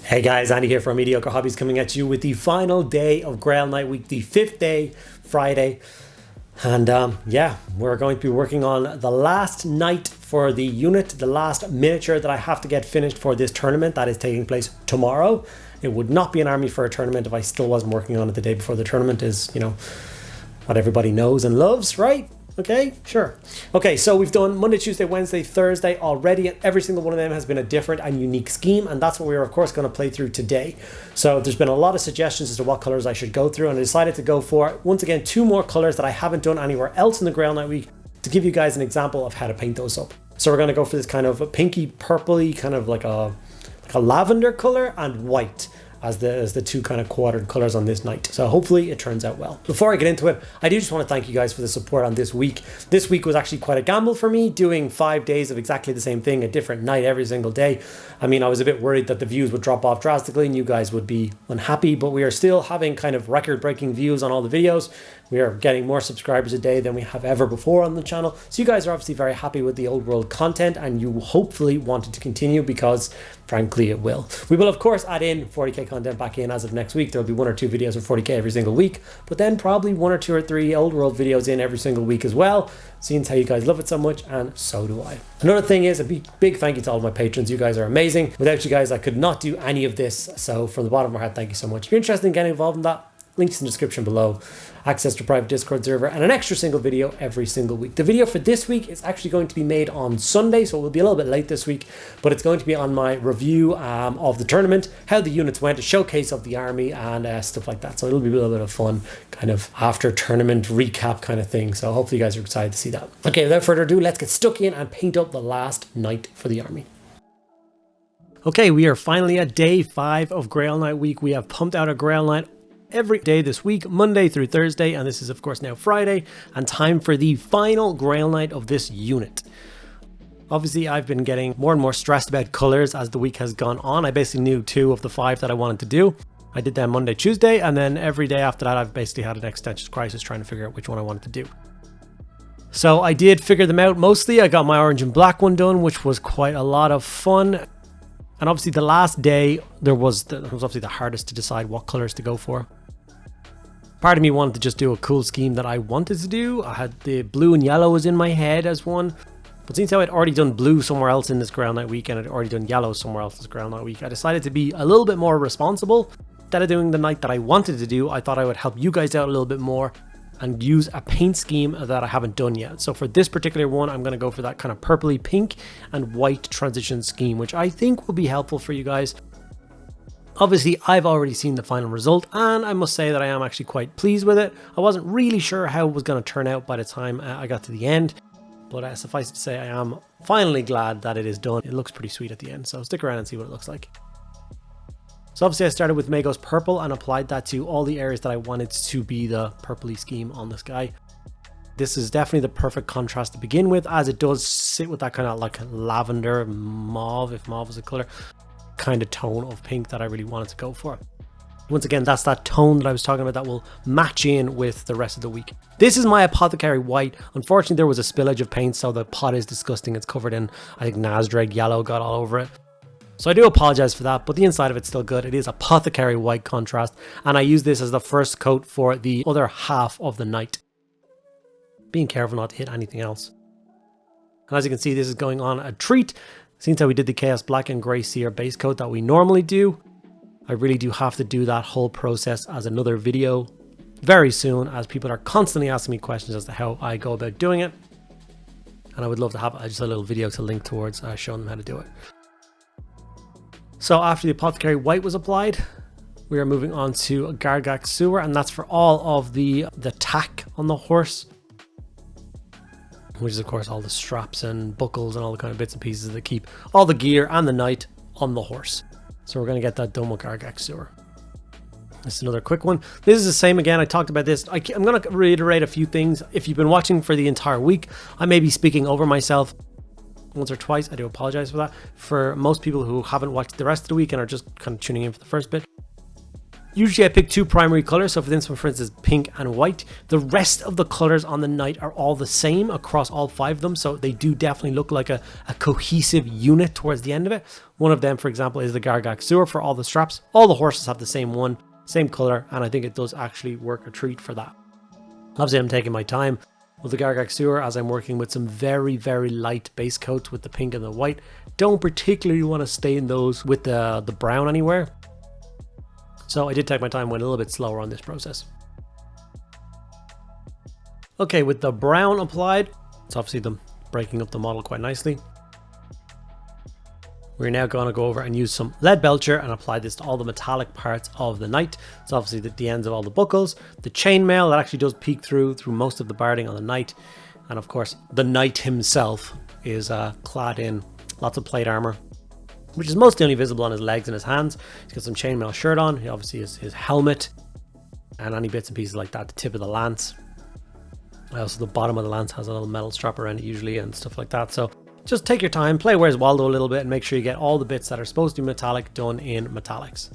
Hey guys, Andy here from Mediocre Hobbies, coming at you with the final day of Grail Night Week, the 5th day, Friday. And yeah, we're going to be working on the last night for the unit, the last miniature that I have to get finished for this tournament that is taking place tomorrow. It would not be an army for a tournament if I still wasn't working on it the day before the tournament, is, you know, what everybody knows and loves, right? Okay, sure. Okay, so we've done Monday, Tuesday, Wednesday, Thursday already, and every single one of them has been a different and unique scheme, and that's what we're of course going to play through today. So there's been a lot of suggestions as to what colors I should go through, and I decided to go for, once again, 2 more colors that I haven't done anywhere else in the Grail Night Week to give you guys an example of how to paint those up. So we're going to go for this kind of pinky purpley, kind of like a lavender color, and white as the 2 kind of quadrant colors on this night. So hopefully it turns out well. Before I get into it, I do just want to thank you guys for the support on this week. This week was actually quite a gamble for me, doing 5 days of exactly the same thing, a different night every single day. I mean, I was a bit worried that the views would drop off drastically and you guys would be unhappy, but we are still having kind of record-breaking views on all the videos. We are getting more subscribers a day than we have ever before on the channel. So you guys are obviously very happy with the old world content, and you hopefully want it to continue, because frankly it will. We will of course add in 40k content back in as of next week. There will be 1 or 2 videos of 40k every single week, but then probably 1 or 2 or 3 old world videos in every single week as well, seeing how you guys love it so much, and so do I. Another thing is a big thank you to all of my patrons. You guys are amazing. Without you guys I could not do any of this, so from the bottom of my heart, thank you so much. If you're interested in getting involved in that, links in the description below, access to private Discord server, and an extra single video every single week. The video for this week is actually going to be made on Sunday, so it will be a little bit late this week, but it's going to be on my review of the tournament, how the units went, a showcase of the army, and stuff like that. So it'll be a little bit of fun, kind of after tournament recap kind of thing. So hopefully you guys are excited to see that. Okay, without further ado, let's get stuck in and paint up the last night for the army. Okay, we are finally at day 5 of Grail Night Week. We have pumped out a Grail Night every day this week, Monday through Thursday, and this is of course now Friday, and time for the final Grail Night of this unit. Obviously I've been getting more and more stressed about colors as the week has gone on. I basically knew 2 of the 5 that I wanted to do. I did them Monday, Tuesday, and then every day after that I've basically had an existential crisis trying to figure out which one I wanted to do. So I did figure them out mostly. I got my orange and black one done, which was quite a lot of fun. And obviously the last day, it was obviously the hardest to decide what colors to go for. Part of me wanted to just do a cool scheme that I wanted to do. I had the blue and yellow was in my head as one. But since I'd already done blue somewhere else in this Grail Night Week, and I'd already done yellow somewhere else this Grail Night Week, I decided to be a little bit more responsible. Instead of doing the night that I wanted to do, I thought I would help you guys out a little bit more and use a paint scheme that I haven't done yet. So for this particular one, I'm going to go for that kind of purpley pink and white transition scheme, which I think will be helpful for you guys. Obviously, I've already seen the final result, and I must say that I am actually quite pleased with it. I wasn't really sure how it was going to turn out by the time I got to the end, but suffice it to say, I am finally glad that it is done. It looks pretty sweet at the end, so stick around and see what it looks like. So obviously I started with Magos Purple and applied that to all the areas that I wanted to be the purpley scheme on this guy. This is definitely the perfect contrast to begin with, as it does sit with that kind of like lavender mauve, if mauve is a color, kind of tone of pink that I really wanted to go for. Once again, that's that tone that I was talking about that will match in with the rest of the week. This is my Apothecary White. Unfortunately, there was a spillage of paint, so the pot is disgusting. It's covered in, I think, Nasdrag yellow got all over it. So I do apologize for that, but the inside of it's still good. It is Apothecary White contrast, and I use this as the first coat for the other half of the night. Being careful not to hit anything else. And as you can see, this is going on a treat. Since how we did the Chaos Black and Grey Sewer base coat that we normally do, I really do have to do that whole process as another video very soon, as people are constantly asking me questions as to how I go about doing it. And I would love to have just a little video to link towards showing them how to do it. So after the Apothecary White was applied, we are moving on to Garak Sewer, and that's for all of the tack on the horse, which is of course all the straps and buckles and all the kind of bits and pieces that keep all the gear and the knight on the horse. So we're going to get that done with Garak Sewer. This is another quick one. This is the same again. I talked about this. I'm going to reiterate a few things. If you've been watching for the entire week, I may be speaking over myself once or twice. I do apologize for that. For most people who haven't watched the rest of the week and are just kind of tuning in for the first bit, Usually I pick two primary colors, so for instance pink and white. The rest of the colors on the knight are all the same across all 5 of them, so they do definitely look like a cohesive unit towards the end of it. One of them, for example, is the Garak Sewer for all the straps. All the horses have the same one, same color, and I think it does actually work a treat for that. Obviously I'm taking my time with the Garak Sewer as I'm working with some very, very light base coats with the pink and the white. Don't particularly want to stain those with the brown anywhere. So I did take my time, went a little bit slower on this process. Okay, with the brown applied, it's obviously them breaking up the model quite nicely. We're now going to go over and use some lead belcher and apply this to all the metallic parts of the knight. It's obviously the ends of all the buckles, the chainmail that actually does peek through most of the barding on the knight, and of course the knight himself is clad in lots of plate armor, which is mostly only visible on his legs and his hands. He's got some chainmail shirt on. He obviously has his helmet and any bits and pieces like that. The tip of the lance. Also, the bottom of the lance has a little metal strap around it usually and stuff like that. So just take your time, play Where's Waldo a little bit, and make sure you get all the bits that are supposed to be metallic done in metallics.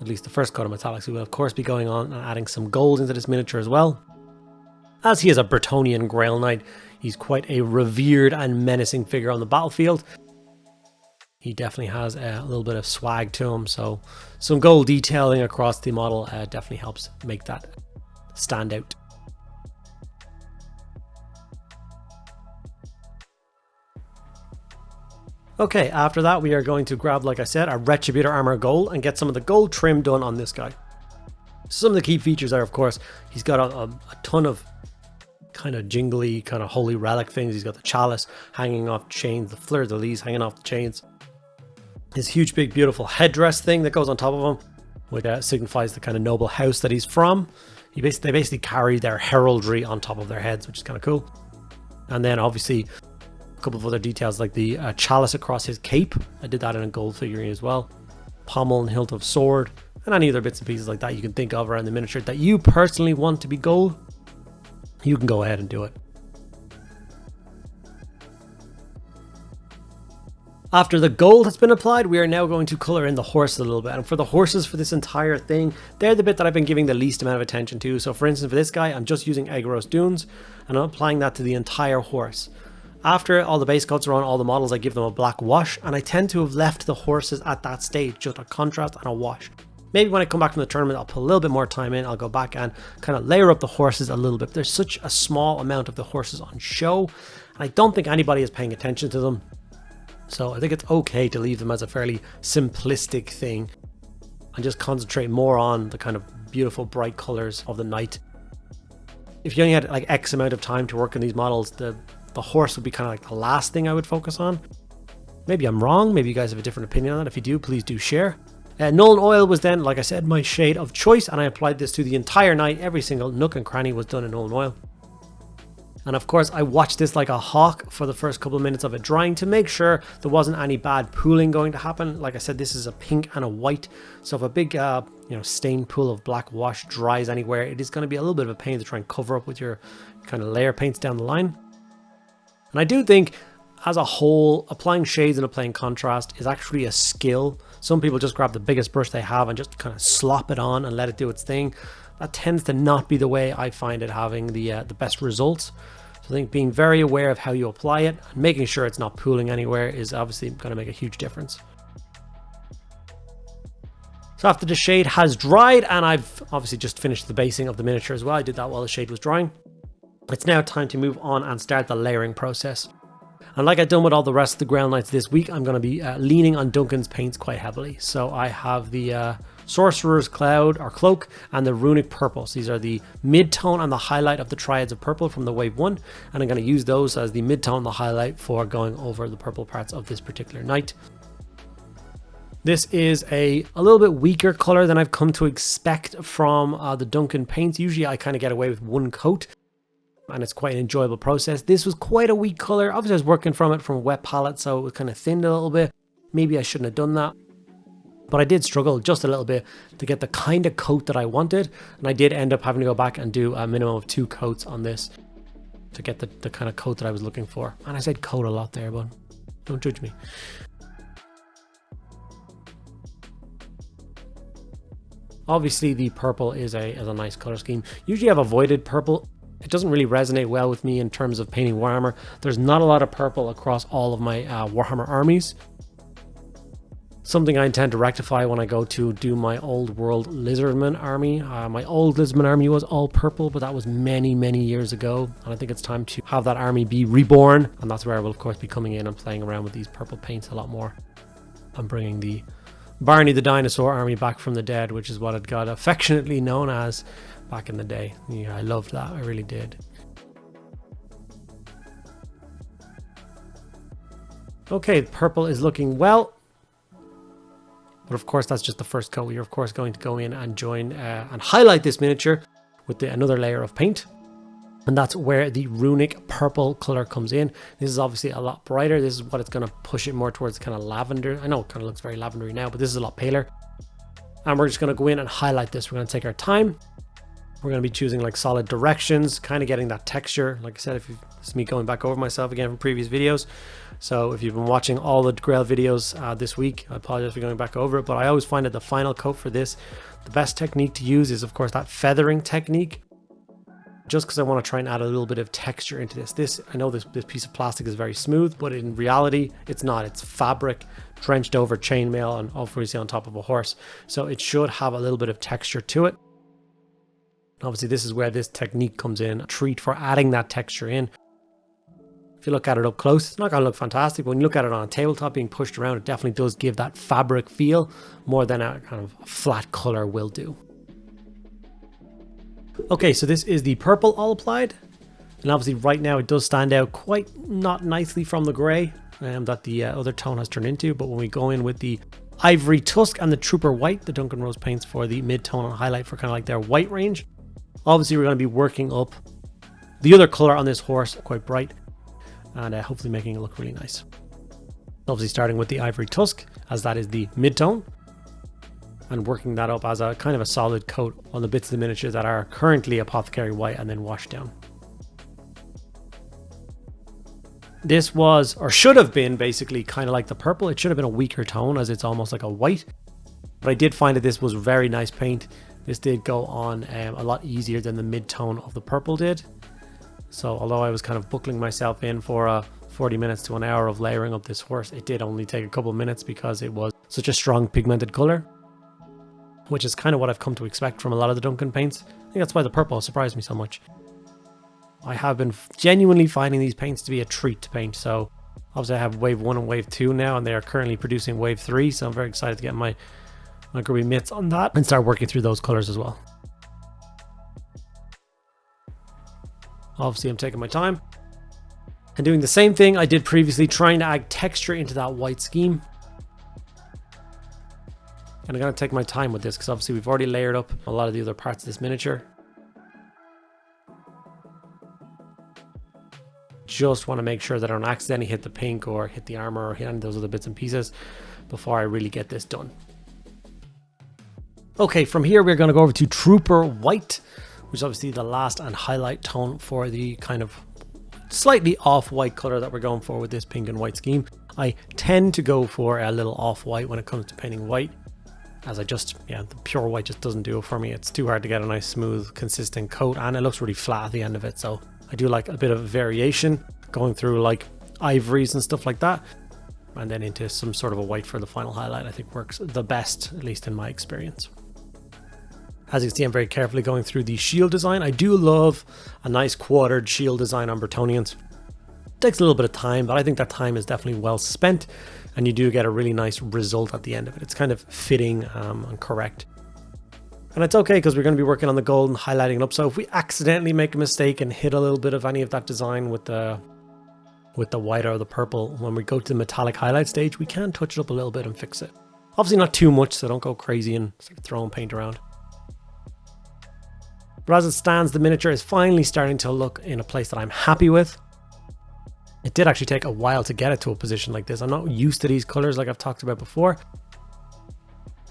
At least the first coat of metallics. We will of course be going on and adding some gold into this miniature as well. As he is a Bretonnian Grail Knight, he's quite a revered and menacing figure on the battlefield. He definitely has a little bit of swag to him, so some gold detailing across the model definitely helps make that stand out. Okay, after that we are going to grab, like I said, a Retributor Armor Gold and get some of the gold trim done on this guy. Some of the key features are, of course, he's got a ton of kind of jingly, kind of holy relic things. He's got the chalice hanging off chains, the fleur-de-lis hanging off the chains. His huge, big, beautiful headdress thing that goes on top of him, which signifies the kind of noble house that he's from. They basically carry their heraldry on top of their heads, which is kind of cool. And then obviously a couple of other details like the chalice across his cape. I did that in a gold figurine as well. Pommel and hilt of sword, and any other bits and pieces like that you can think of around the miniature that you personally want to be gold. You can go ahead and do it. After the gold has been applied, we are now going to color in the horse a little bit. And for the horses for this entire thing, they're the bit that I've been giving the least amount of attention to. So for instance, for this guy, I'm just using Egg Dunes and I'm applying that to the entire horse. After all the base coats are on all the models, I give them a black wash, and I tend to have left the horses at that stage, just a contrast and a wash. Maybe when I come back from the tournament, I'll put a little bit more time in. I'll go back and kind of layer up the horses a little bit. There's such a small amount of the horses on show, and I don't think anybody is paying attention to them. So I think it's okay to leave them as a fairly simplistic thing and just concentrate more on the kind of beautiful bright colors of the knight. If you only had like X amount of time to work on these models, the horse would be kind of like the last thing I would focus on. Maybe I'm wrong. Maybe you guys have a different opinion on that. If you do, please do share. Nuln Oil was then, like I said, my shade of choice, and I applied this to the entire knight. Every single nook and cranny was done in Nuln Oil. And of course, I watched this like a hawk for the first couple of minutes of it drying to make sure there wasn't any bad pooling going to happen. Like I said, this is a pink and a white. So if a big, stained pool of black wash dries anywhere, it is going to be a little bit of a pain to try and cover up with your kind of layer paints down the line. And I do think, as a whole, applying shades and applying contrast is actually a skill. Some people just grab the biggest brush they have and just kind of slop it on and let it do its thing. That tends to not be the way I find it having the best results. So I think being very aware of how you apply it and making sure it's not pooling anywhere is obviously going to make a huge difference. So after the shade has dried, and I've obviously just finished the basing of the miniature as well, I did that while the shade was drying. It's now time to move on and start the layering process. And like I've done with all the rest of the Grail Knights this week, I'm going to be leaning on Duncan's paints quite heavily. So I have the Sorcerer's Cloud or Cloak and the Runic Purples. These are the mid-tone and the highlight of the Triads of Purple from the Wave 1. And I'm going to use those as the mid-tone and the highlight for going over the purple parts of this particular knight. This is a little bit weaker color than I've come to expect from the Duncan paints. Usually I kind of get away with one coat, and it's quite an enjoyable process. This was quite a weak color. Obviously I was working from a wet palette, so it was kind of thinned a little bit. Maybe I shouldn't have done that, but I did struggle just a little bit to get the kind of coat that I wanted, and I did end up having to go back and do a minimum of 2 coats on this to get the kind of coat that I was looking for. And I said coat a lot there, but don't judge me. Obviously the purple is a nice color scheme. Usually I've avoided purple. It doesn't really resonate well with me in terms of painting Warhammer. There's not a lot of purple across all of my Warhammer armies. Something I intend to rectify when I go to do my old world Lizardman army. My old Lizardman army was all purple, but that was many, many years ago. And I think it's time to have that army be reborn. And that's where I will, of course, be coming in and playing around with these purple paints a lot more. I'm bringing the Barney the Dinosaur army back from the dead, which is what it got affectionately known as back in the day. Yeah, I loved that. I really did. Okay, purple is looking well. But of course, that's just the first coat. We're of course going to go in and join and highlight this miniature with another layer of paint. And that's where the runic purple color comes in. This is obviously a lot brighter. This is what it's going to push it more towards kind of lavender. I know it kind of looks very lavendery now, but this is a lot paler. And we're just going to go in and highlight this. We're going to take our time. We're going to be choosing like solid directions, kind of getting that texture. Like I said, this is me going back over myself again from previous videos. So if you've been watching all the Grail videos this week, I apologize for going back over it, but I always find that the final coat for this, the best technique to use is of course that feathering technique, just because I want to try and add a little bit of texture into this. I know this piece of plastic is very smooth, but in reality, it's not. It's fabric drenched over chainmail and obviously on top of a horse. So it should have a little bit of texture to it. Obviously, this is where this technique comes in, a treat for adding that texture in. If you look at it up close, it's not going to look fantastic, but when you look at it on a tabletop being pushed around, it definitely does give that fabric feel more than a kind of flat color will do. Okay, so this is the purple all applied. And obviously right now it does stand out quite not nicely from the gray that the other tone has turned into. But when we go in with the Ivory Tusk and the Trooper White, the Duncan Rose paints for the mid-tone and highlight for kind of like their white range. Obviously we're going to be working up the other color on this horse quite bright and hopefully making it look really nice. Obviously starting with the Ivory Tusk, as that is the mid-tone, and working that up as a kind of a solid coat on the bits of the miniature that are currently Apothecary White and then washed down. This was, or should have been, basically kind of like the purple. It should have been a weaker tone as it's almost like a white. But I did find that this was very nice paint. This did go on a lot easier than the mid-tone of the purple did. So although I was kind of buckling myself in for 40 minutes to an hour of layering up this horse, it did only take a couple of minutes because it was such a strong pigmented color, which is kind of what I've come to expect from a lot of the Duncan paints. I think that's why the purple surprised me so much. I have been genuinely finding these paints to be a treat to paint. So obviously I have wave 1 and wave 2 now, and they are currently producing wave 3. So I'm very excited to get my grubby mitts on that and start working through those colors as well. Obviously I'm taking my time and doing the same thing I did previously, trying to add texture into that white scheme. And I'm going to take my time with this because obviously we've already layered up a lot of the other parts of this miniature. Just want to make sure that I don't accidentally hit the pink or hit the armor or hit any of those other bits and pieces before I really get this done. Okay, from here we're going to go over to Trooper White, which is obviously the last and highlight tone for the kind of slightly off-white color that we're going for with this pink and white scheme. I tend to go for a little off-white when it comes to painting white, as the pure white just doesn't do it for me. It's too hard to get a nice, smooth, consistent coat, and it looks really flat at the end of it. So I do like a bit of variation, going through like ivories and stuff like that, and then into some sort of a white for the final highlight. I think works the best, at least in my experience. As you can see, I'm very carefully going through the shield design. I do love a nice quartered shield design on Bretonians. It takes a little bit of time, but I think that time is definitely well spent, and you do get a really nice result at the end of it. It's kind of fitting and correct. And it's okay because we're going to be working on the gold and highlighting it up. So if we accidentally make a mistake and hit a little bit of any of that design with the white or the purple, when we go to the metallic highlight stage, we can touch it up a little bit and fix it. Obviously not too much, so don't go crazy and start throwing paint around. But as it stands, the miniature is finally starting to look in a place that I'm happy with. It did actually take a while to get it to a position like this. I'm not used to these colors like I've talked about before.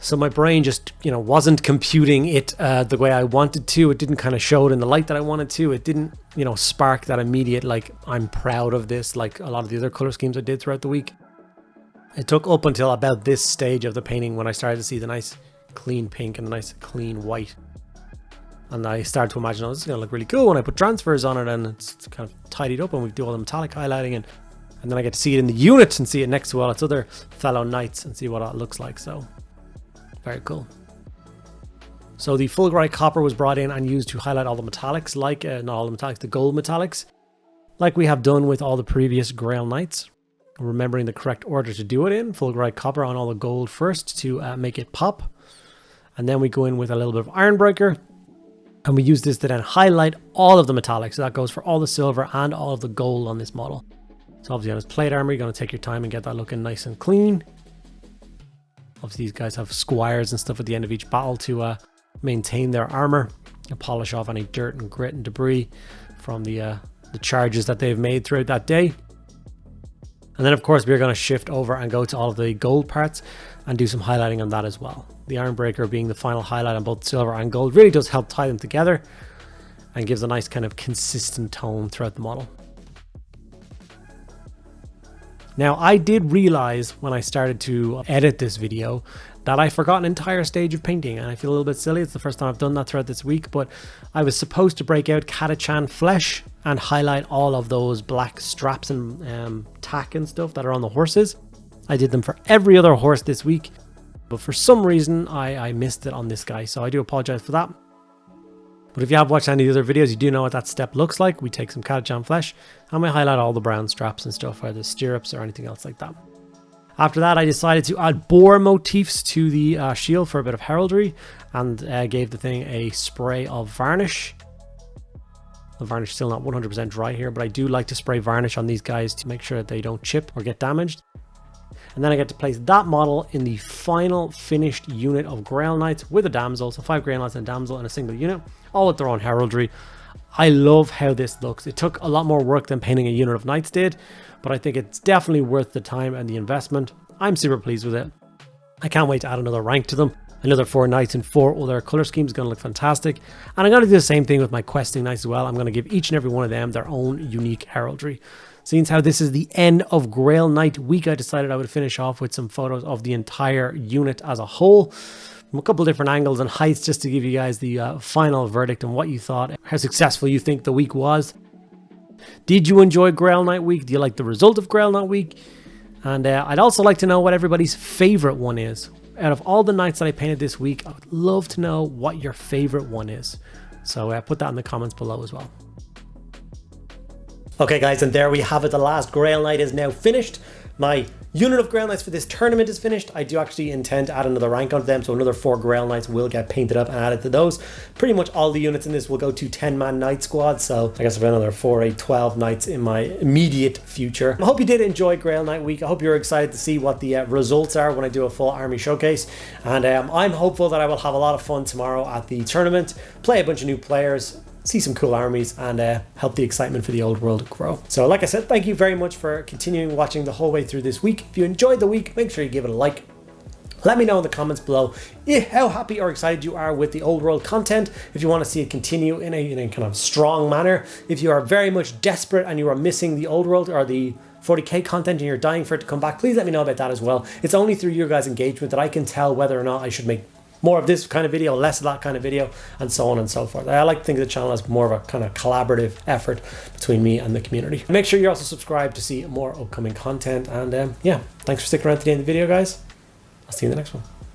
So my brain just, wasn't computing it the way I wanted to. It didn't kind of show it in the light that I wanted to. It didn't, spark that immediate, like, I'm proud of this, like a lot of the other color schemes I did throughout the week. It took up until about this stage of the painting when I started to see the nice clean pink and a nice clean white. And I started to imagine, oh, this is going to look really cool when I put transfers on it and it's kind of tidied up and we do all the metallic highlighting, and then I get to see it in the unit and see it next to all its other fellow knights and see what that looks like. So very cool. So the Fulgurite copper was brought in and used to highlight all the metallics, like not all the metallics, the gold metallics, like we have done with all the previous Grail Knights. Remembering the correct order to do it in: Fulgurite copper on all the gold first to make it pop, and then we go in with a little bit of Ironbreaker. And we use this to then highlight all of the metallics. So that goes for all the silver and all of the gold on this model. So obviously on his plate armor, you're going to take your time and get that looking nice and clean. Obviously these guys have squires and stuff at the end of each battle to maintain their armor and polish off any dirt and grit and debris from the charges that they've made throughout that day. And then of course we're going to shift over and go to all of the gold parts and do some highlighting on that as well. The Ironbreaker being the final highlight on both silver and gold really does help tie them together and gives a nice kind of consistent tone throughout the model. Now I did realize when I started to edit this video that I forgot an entire stage of painting, and I feel a little bit silly. It's the first time I've done that throughout this week, but I was supposed to break out Catachan flesh and highlight all of those black straps and tack and stuff that are on the horses. I did them for every other horse this week, but for some reason I missed it on this guy, so I do apologize for that. But if you have watched any of the other videos, you do know what that step looks like. We take some Catachan flesh and we highlight all the brown straps and stuff, either stirrups or anything else like that. After that, I decided to add boar motifs to the shield for a bit of heraldry, and gave the thing a spray of varnish. The varnish is still not 100% dry here, but I do like to spray varnish on these guys to make sure that they don't chip or get damaged. And then I get to place that model in the final finished unit of Grail Knights with a damsel. So 5 Grail Knights and a damsel in a single unit, all with their own heraldry. I love how this looks. It took a lot more work than painting a unit of knights did, but I think it's definitely worth the time and the investment. I'm super pleased with it. I can't wait to add another rank to them. Another 4 knights in 4 other color schemes is going to look fantastic. And I'm going to do the same thing with my questing knights as well. I'm going to give each and every one of them their own unique heraldry. Seeing how this is the end of Grail Knight week, I decided I would finish off with some photos of the entire unit as a whole, from a couple of different angles and heights, just to give you guys the final verdict on what you thought, how successful you think the week was. Did you enjoy Grail Knight week? Do you like the result of Grail Knight week? And I'd also like to know what everybody's favorite one is. Out of all the knights that I painted this week, I would love to know what your favorite one is. So put that in the comments below as well. Okay guys, and there we have it. The last Grail Knight is now finished. My unit of Grail Knights for this tournament is finished. I do actually intend to add another rank onto them, so another 4 Grail Knights will get painted up and added to those. Pretty much all the units in this will go to 10-man knight squad, so I guess I've got another 4, 8, 12 knights in my immediate future. I hope you did enjoy Grail Knight week. I hope you're excited to see what the results are when I do a full army showcase, and I'm hopeful that I will have a lot of fun tomorrow at the tournament, play a bunch of new players, see some cool armies, and help the excitement for the old world grow. So like I said, thank you very much for continuing watching the whole way through this week. If you enjoyed the week, make sure you give it a like. Let me know in the comments below how happy or excited you are with the old world content, if you want to see it continue in a kind of strong manner. If you are very much desperate and you are missing the old world or the 40k content and you're dying for it to come back, please let me know about that as well. It's only through your guys' engagement that I can tell whether or not I should make more of this kind of video, less of that kind of video, and so on and so forth. I like to think of the channel as more of a kind of collaborative effort between me and the community. Make sure you're also subscribed to see more upcoming content, and yeah, thanks for sticking around to the end of the video, guys. I'll see you in the next one.